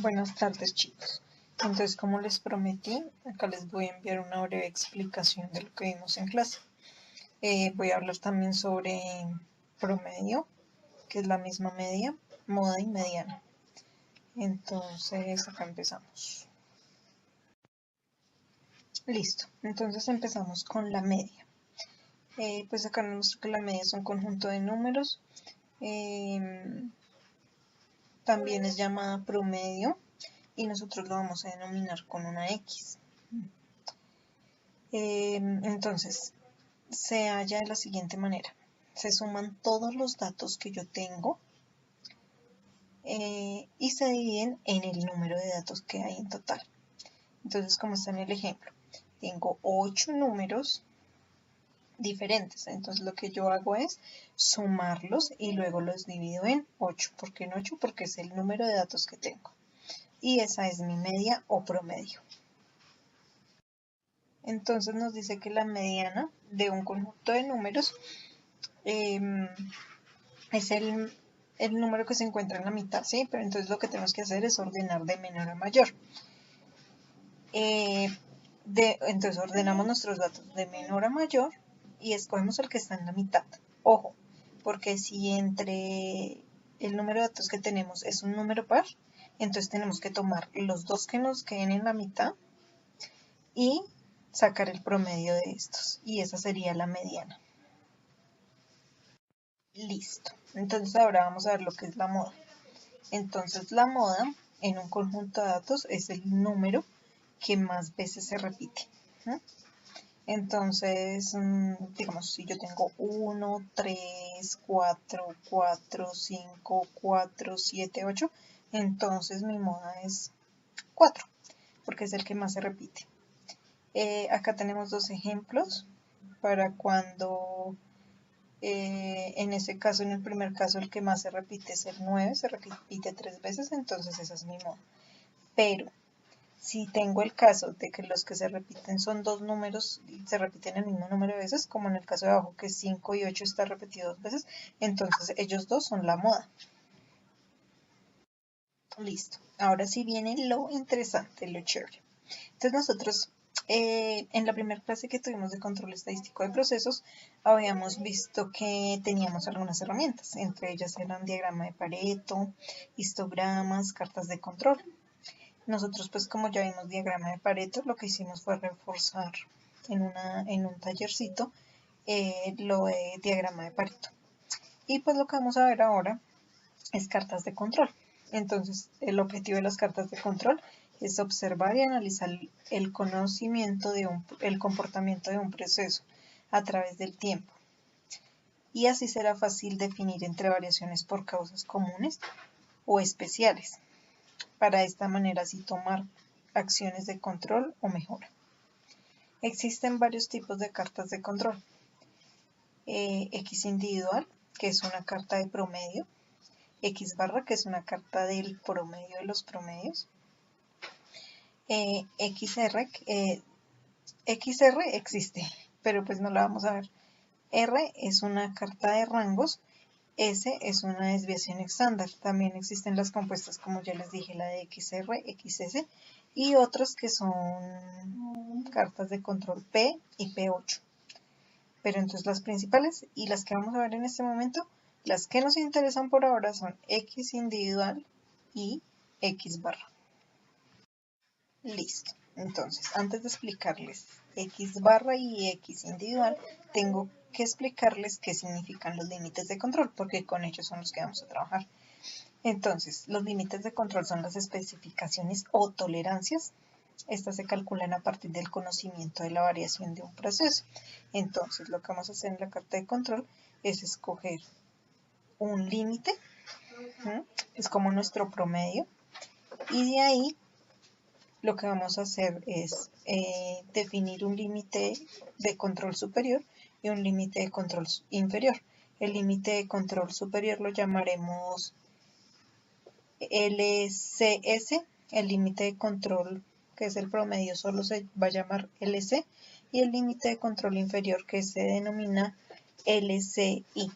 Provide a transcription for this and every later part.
Buenas tardes, chicos. Entonces, como les prometí, acá les voy a enviar una breve explicación de lo que vimos en clase. Voy a hablar también sobre promedio, que es la misma media, moda y mediana. Entonces, acá empezamos. Listo. Entonces empezamos con la media. Pues acá nos muestra que la media es un conjunto de números. También es llamada promedio y nosotros lo vamos a denominar con una X. Entonces, se halla de la siguiente manera. Se suman todos los datos que yo tengo y se dividen en el número de datos que hay en total. Entonces, como está en el ejemplo, tengo 8 números diferentes. Entonces, lo que yo hago es sumarlos y luego los divido en 8. ¿Por qué en 8? Porque es el número de datos que tengo. Y esa es mi media o promedio. Entonces nos dice que la mediana de un conjunto de números es el número que se encuentra en la mitad, ¿sí? Pero entonces lo que tenemos que hacer es ordenar de menor a mayor. Entonces ordenamos nuestros datos de menor a mayor y escogemos el que está en la mitad. Ojo, porque si entre el número de datos que tenemos es un número par, entonces tenemos que tomar los dos que nos queden en la mitad y sacar el promedio de estos. Y esa sería la mediana. Listo. Entonces ahora vamos a ver lo que es la moda. Entonces la moda en un conjunto de datos es el número que más veces se repite. Entonces, digamos, si yo tengo 1, 3, 4, 4, 5, 4, 7, 8, entonces mi moda es 4, porque es el que más se repite. Acá tenemos dos ejemplos para cuando, en ese caso, en el primer caso, el que más se repite es el 9, se repite 3 veces, entonces esa es mi moda. Pero si tengo el caso de que los que se repiten son dos números, se repiten el mismo número de veces, como en el caso de abajo que 5 y 8 está repetido 2 veces, entonces ellos dos son la moda. Listo. Ahora sí viene lo interesante, lo chévere. Entonces nosotros, en la primera clase que tuvimos de control estadístico de procesos, habíamos visto que teníamos algunas herramientas, entre ellas eran diagrama de Pareto, histogramas, cartas de control. Nosotros, pues como ya vimos diagrama de Pareto, lo que hicimos fue reforzar en un tallercito lo de diagrama de Pareto. Y pues lo que vamos a ver ahora es cartas de control. Entonces, el objetivo de las cartas de control es observar y analizar el conocimiento el comportamiento de un proceso a través del tiempo. Y así será fácil definir entre variaciones por causas comunes o especiales. Para de esta manera así tomar acciones de control o mejora. Existen varios tipos de cartas de control. X individual, que es una carta de promedio. X barra, que es una carta del promedio de los promedios. XR, XR existe, pero pues no la vamos a ver. R es una carta de rangos. S es una desviación estándar. También existen las compuestas, como ya les dije, la de XR, XS y otras que son cartas de control P y P8. Pero entonces las principales y las que vamos a ver en este momento, las que nos interesan por ahora son X individual y X barra. Listo. Entonces, antes de explicarles X barra y X individual, tengo que explicarles qué significan los límites de control, porque con ellos son los que vamos a trabajar. Entonces, los límites de control son las especificaciones o tolerancias. Estas se calculan a partir del conocimiento de la variación de un proceso. Entonces, lo que vamos a hacer en la carta de control es escoger un límite, es como nuestro promedio, y de ahí lo que vamos a hacer es definir un límite de control superior y un límite de control inferior. El límite de control superior lo llamaremos LCS, el límite de control que es el promedio solo se va a llamar LC y el límite de control inferior que se denomina LCI.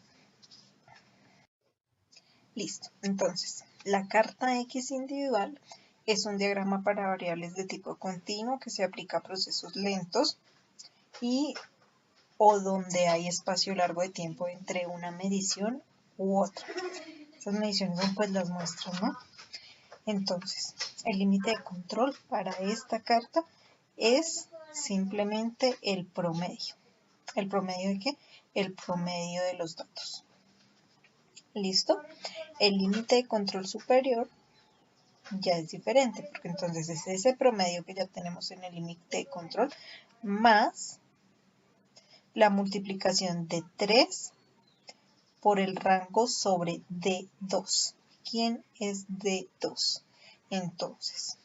Listo, entonces la carta X individual Es un diagrama para variables de tipo continuo que se aplica a procesos lentos o donde hay espacio largo de tiempo entre una medición u otra. Estas mediciones son pues las muestras, ¿no? Entonces, el límite de control para esta carta es simplemente el promedio. ¿El promedio de qué? El promedio de los datos. ¿Listo? El límite de control superior ya es diferente, porque entonces es ese promedio que ya tenemos en el límite de control más la multiplicación de 3 por el rango sobre D2. ¿Quién es D2? Entonces,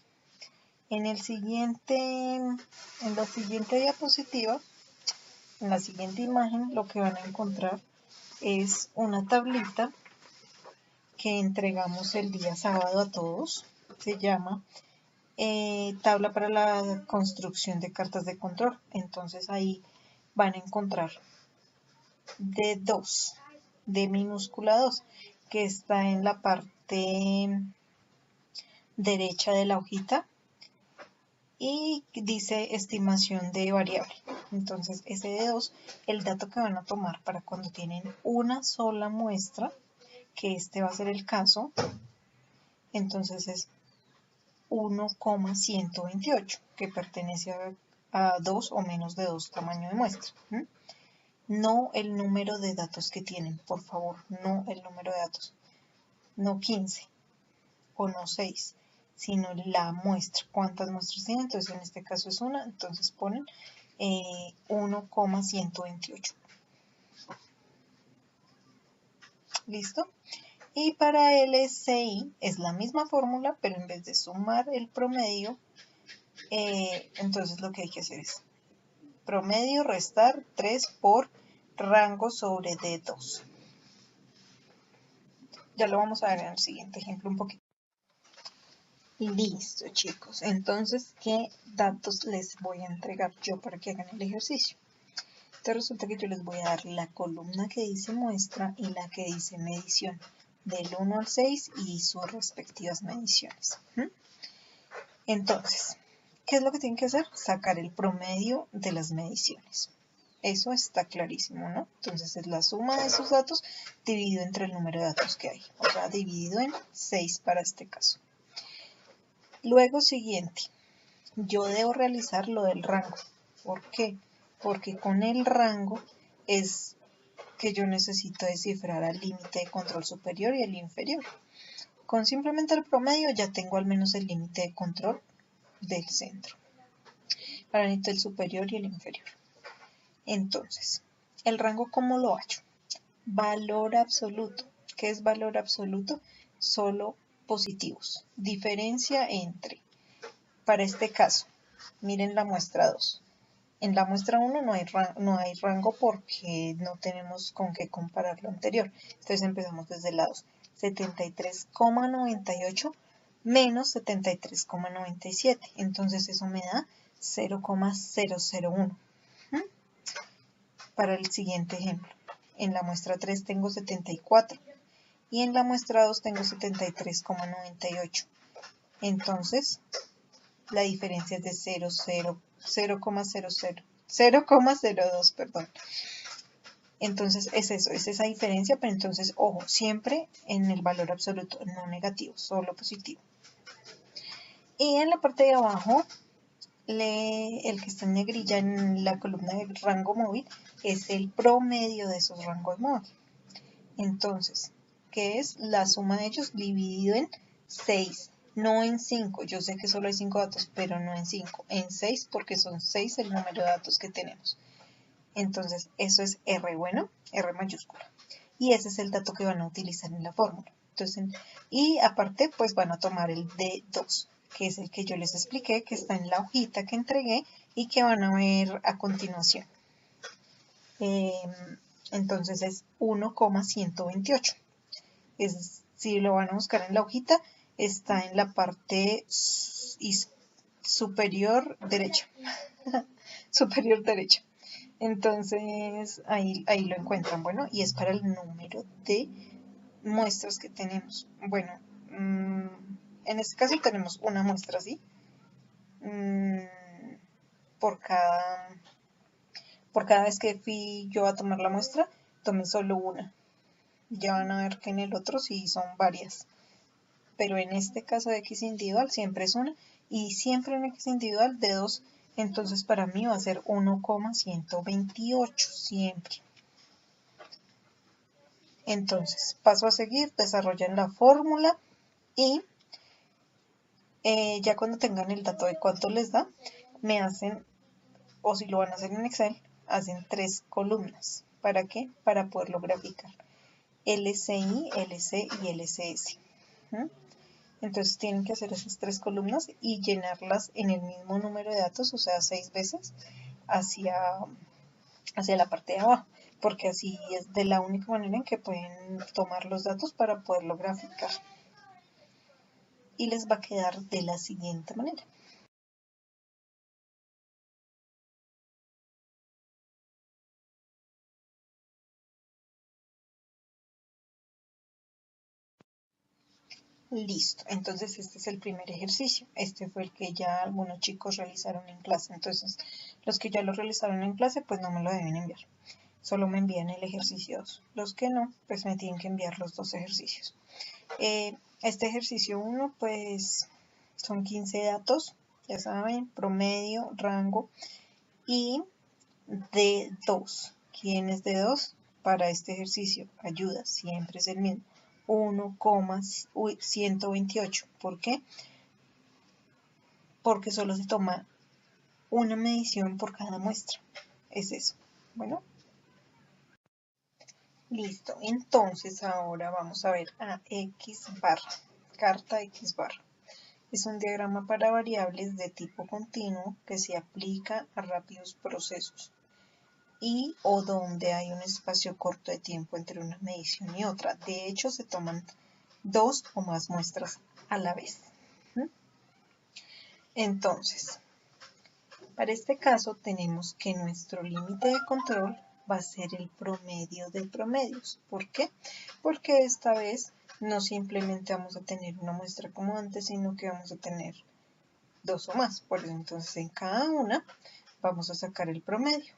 en la siguiente diapositiva, en la siguiente imagen, lo que van a encontrar es una tablita que entregamos el día sábado a todos. Se llama tabla para la construcción de cartas de control. Entonces ahí van a encontrar D2, D minúscula 2, que está en la parte derecha de la hojita y dice estimación de variable. Entonces ese D2, el dato que van a tomar para cuando tienen una sola muestra, que este va a ser el caso, entonces es 1,128, que pertenece a 2 o menos de 2 tamaño de muestra. No el número de datos que tienen, por favor, no el número de datos, no 15 o no 6, sino la muestra. ¿Cuántas muestras tienen? Entonces en este caso es una, entonces ponen 1,128. ¿Listo? Y para el SI es la misma fórmula, pero en vez de sumar el promedio, entonces lo que hay que hacer es promedio restar 3 por rango sobre D2. Ya lo vamos a ver en el siguiente ejemplo un poquito. Listo, chicos. Entonces, ¿qué datos les voy a entregar yo para que hagan el ejercicio? Entonces resulta que yo les voy a dar la columna que dice muestra y la que dice medición, del 1 al 6 y sus respectivas mediciones. Entonces, ¿qué es lo que tienen que hacer? Sacar el promedio de las mediciones. Eso está clarísimo, ¿no? Entonces es la suma de esos datos dividido entre el número de datos que hay. O sea, dividido en 6 para este caso. Luego siguiente, yo debo realizar lo del rango. ¿Por qué? Porque con el rango es que yo necesito descifrar al límite de control superior y el inferior. Con simplemente el promedio ya tengo al menos el límite de control del centro. Ahora necesito el superior y el inferior. Entonces, ¿el rango cómo lo hallo? Valor absoluto. ¿Qué es valor absoluto? Solo positivos. Diferencia entre, para este caso, miren la muestra 2. En la muestra 1 no hay rango porque no tenemos con qué comparar lo anterior. Entonces empezamos desde el lado 73,98 menos 73,97. Entonces eso me da 0,001. Para el siguiente ejemplo, en la muestra 3 tengo 74 y en la muestra 2 tengo 73,98. Entonces, la diferencia es de 0,02, perdón. Entonces es eso, es esa diferencia, pero entonces, ojo, siempre en el valor absoluto, no negativo, solo positivo. Y en la parte de abajo, el que está en negrilla en la columna de rango móvil es el promedio de esos rangos móviles. Entonces, ¿qué es? La suma de ellos dividido en 6, no en 5. Yo sé que solo hay 5 datos, pero no en 5, en 6 porque son 6 el número de datos que tenemos. Entonces, eso es R, bueno, R mayúscula. Y ese es el dato que van a utilizar en la fórmula. Entonces, y aparte, pues van a tomar el D2, que es el que yo les expliqué, que está en la hojita que entregué y que van a ver a continuación. Entonces es 1,128. Si lo van a buscar en la hojita, está en la parte superior derecha. Superior derecha. Entonces ahí lo encuentran. Bueno, y es para el número de muestras que tenemos. Bueno, en este caso tenemos una muestra, ¿sí? Por cada vez que fui yo a tomar la muestra, tomé solo una. Ya van a ver que en el otro sí son varias. Pero en este caso de X individual siempre es una. Y siempre en X individual de 2. Entonces para mí va a ser 1,128 siempre. Entonces paso a seguir, desarrollan la fórmula y ya cuando tengan el dato de cuánto les da, me hacen, o si lo van a hacer en Excel, hacen 3 columnas. ¿Para qué? Para poderlo graficar. LCI, LC y LCS. Entonces tienen que hacer esas 3 columnas y llenarlas en el mismo número de datos, o sea, 6 veces hacia la parte de abajo, porque así es de la única manera en que pueden tomar los datos para poderlo graficar. Y les va a quedar de la siguiente manera. Listo, entonces este es el primer ejercicio. Este fue el que ya algunos chicos realizaron en clase. Entonces, los que ya lo realizaron en clase, pues no me lo deben enviar. Solo me envían el ejercicio 2. Los que no, pues me tienen que enviar los 2 ejercicios. Este ejercicio 1, pues son 15 datos, ya saben, promedio, rango y D2. ¿Quién es D2? Para este ejercicio, ayuda, siempre es el mismo. 1,128. ¿Por qué? Porque solo se toma una medición por cada muestra. Es eso. Bueno. Listo. Entonces ahora vamos a ver a X barra. Carta X barra. Es un diagrama para variables de tipo continuo que se aplica a rápidos procesos y o donde hay un espacio corto de tiempo entre una medición y otra. De hecho, se toman 2 o más muestras a la vez. Entonces, para este caso tenemos que nuestro límite de control va a ser el promedio de promedios. ¿Por qué? Porque esta vez no simplemente vamos a tener una muestra como antes, sino que vamos a tener 2 o más. Por eso entonces en cada una vamos a sacar el promedio.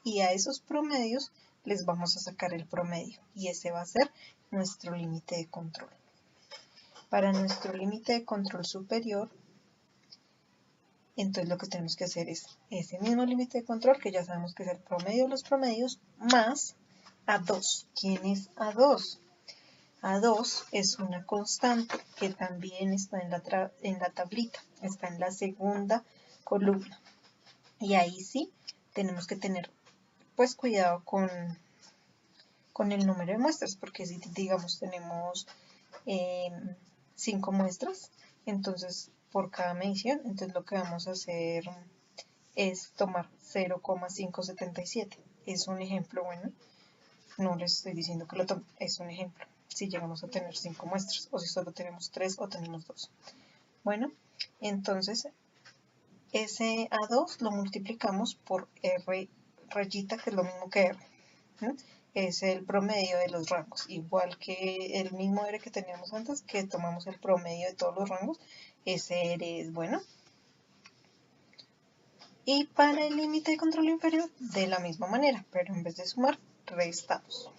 Y a esos promedios les vamos a sacar el promedio. Y ese va a ser nuestro límite de control. Para nuestro límite de control superior, entonces lo que tenemos que hacer es ese mismo límite de control, que ya sabemos que es el promedio de los promedios, más A2. ¿Quién es A2? A2 es una constante que también está en la tablita, está en la segunda columna. Y ahí sí tenemos que tener pues cuidado con el número de muestras, porque si digamos tenemos 5 muestras, entonces por cada medición, entonces lo que vamos a hacer es tomar 0,577. Es un ejemplo, bueno, no les estoy diciendo que lo tomen, es un ejemplo. Si llegamos a tener 5 muestras, o si solo tenemos 3 o tenemos 2. Bueno, entonces ese A2 lo multiplicamos por R rayita, que es lo mismo que R. Es el promedio de los rangos, igual que el mismo R que teníamos antes, que tomamos el promedio de todos los rangos. Ese R es bueno. Y para el límite de control inferior, de la misma manera, pero en vez de sumar, restamos.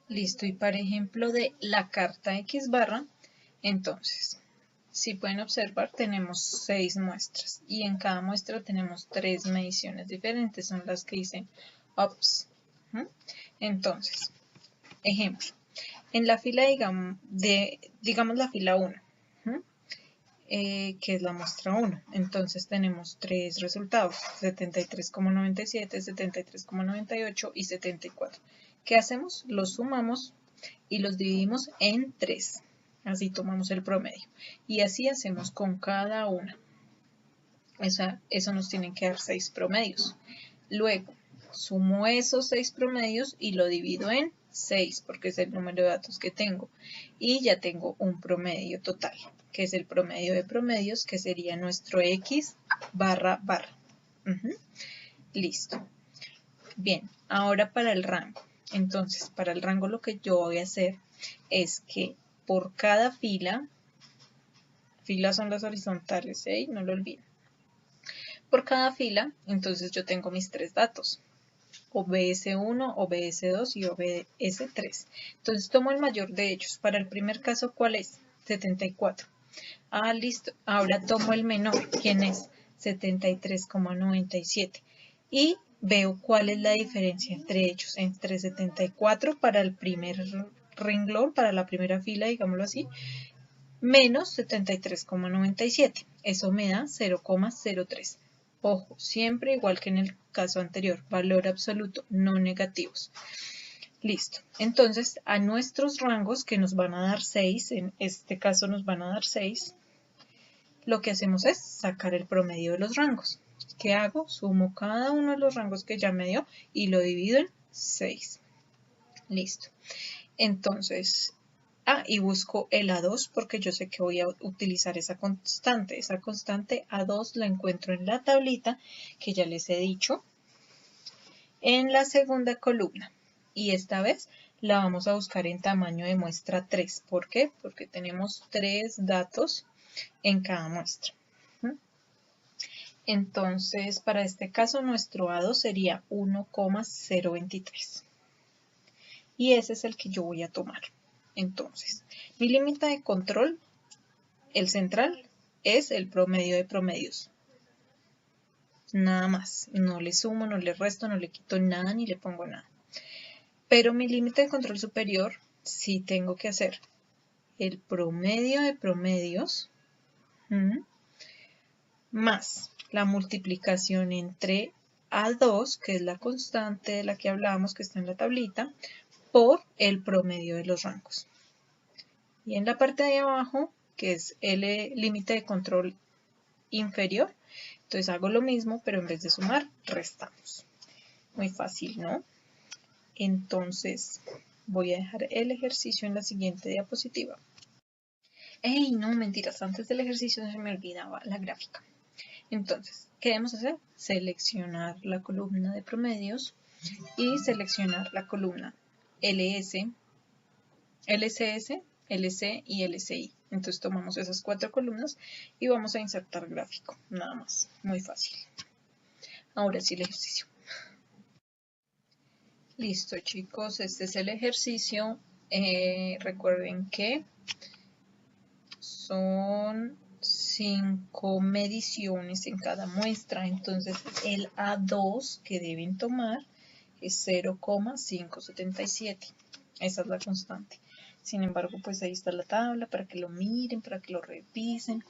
Listo, y para ejemplo de la carta X barra, entonces, si pueden observar, tenemos 6 muestras y en cada muestra tenemos 3 mediciones diferentes, son las que dicen OPS. Entonces, ejemplo, en la fila, digamos la fila 1, que es la muestra 1. Entonces tenemos 3 resultados, 73,97, 73,98 y 74. ¿Qué hacemos? Los sumamos y los dividimos en 3. Así tomamos el promedio. Y así hacemos con cada una. Eso nos tienen que dar 6 promedios. Luego, sumo esos 6 promedios y lo divido en 6, porque es el número de datos que tengo. Y ya tengo un promedio total, que es el promedio de promedios, que sería nuestro X barra barra. Listo. Bien, ahora para el rango. Entonces, para el rango lo que yo voy a hacer es que por cada fila filas son las horizontales, ¿eh? No lo olviden. Por cada fila, entonces yo tengo mis 3 datos, OBS1, OBS2 y OBS3. Entonces tomo el mayor de ellos. Para el primer caso, ¿cuál es? 74. Ah, listo. Ahora tomo el menor. ¿Quién es? 73,97. Y veo cuál es la diferencia entre ellos. Entre 74 para el primer renglón, para la primera fila, digámoslo así, menos 73,97. Eso me da 0,03. Ojo, siempre igual que en el caso anterior, valor absoluto, no negativos. Listo. Entonces, a nuestros rangos, que nos van a dar 6, en este caso nos van a dar 6, lo que hacemos es sacar el promedio de los rangos. ¿Qué hago? Sumo cada uno de los rangos que ya me dio y lo divido en 6. Listo. Entonces, y busco el A2 porque yo sé que voy a utilizar esa constante. Esa constante A2 la encuentro en la tablita que ya les he dicho en la segunda columna. Y esta vez la vamos a buscar en tamaño de muestra 3. ¿Por qué? Porque tenemos 3 datos en cada muestra. Entonces, para este caso, nuestro A2 sería 1,023. Y ese es el que yo voy a tomar. Entonces, mi límite de control, el central, es el promedio de promedios. Nada más. No le sumo, no le resto, no le quito nada, ni le pongo nada. Pero mi límite de control superior, sí tengo que hacer el promedio de promedios más la multiplicación entre A2, que es la constante de la que hablábamos, que está en la tablita, por el promedio de los rangos. Y en la parte de abajo, que es el límite de control inferior, entonces hago lo mismo, pero en vez de sumar, restamos. Muy fácil, ¿no? Entonces, voy a dejar el ejercicio en la siguiente diapositiva. ¡Ey! No, mentiras, antes del ejercicio se me olvidaba la gráfica. Entonces, ¿qué debemos hacer? Seleccionar la columna de promedios y seleccionar la columna LS, LCS, LC y LCI. Entonces tomamos esas 4 columnas y vamos a insertar gráfico, nada más, muy fácil. Ahora sí el ejercicio. Listo, chicos, este es el ejercicio. Recuerden que son 5 mediciones en cada muestra, entonces el A2 que deben tomar es 0,577. Esa es la constante. Sin embargo, pues ahí está la tabla para que lo miren, para que lo revisen.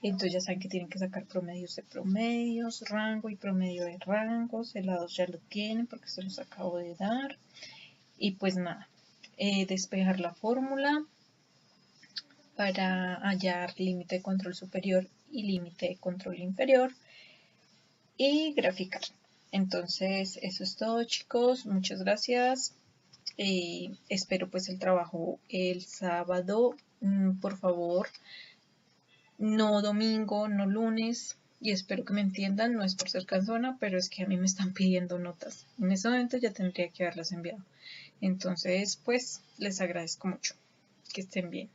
Entonces ya saben que tienen que sacar promedios de promedios, rango y promedio de rangos. El A2 ya lo tienen porque se los acabo de dar. Y pues nada, despejar la fórmula para hallar límite de control superior y límite de control inferior y graficar. Entonces eso es todo, chicos, muchas gracias. Espero pues el trabajo el sábado, por favor, no domingo, no lunes, y espero que me entiendan, no es por ser cansona, pero es que a mí me están pidiendo notas. En ese momento ya tendría que haberlas enviado. Entonces pues les agradezco mucho, que estén bien.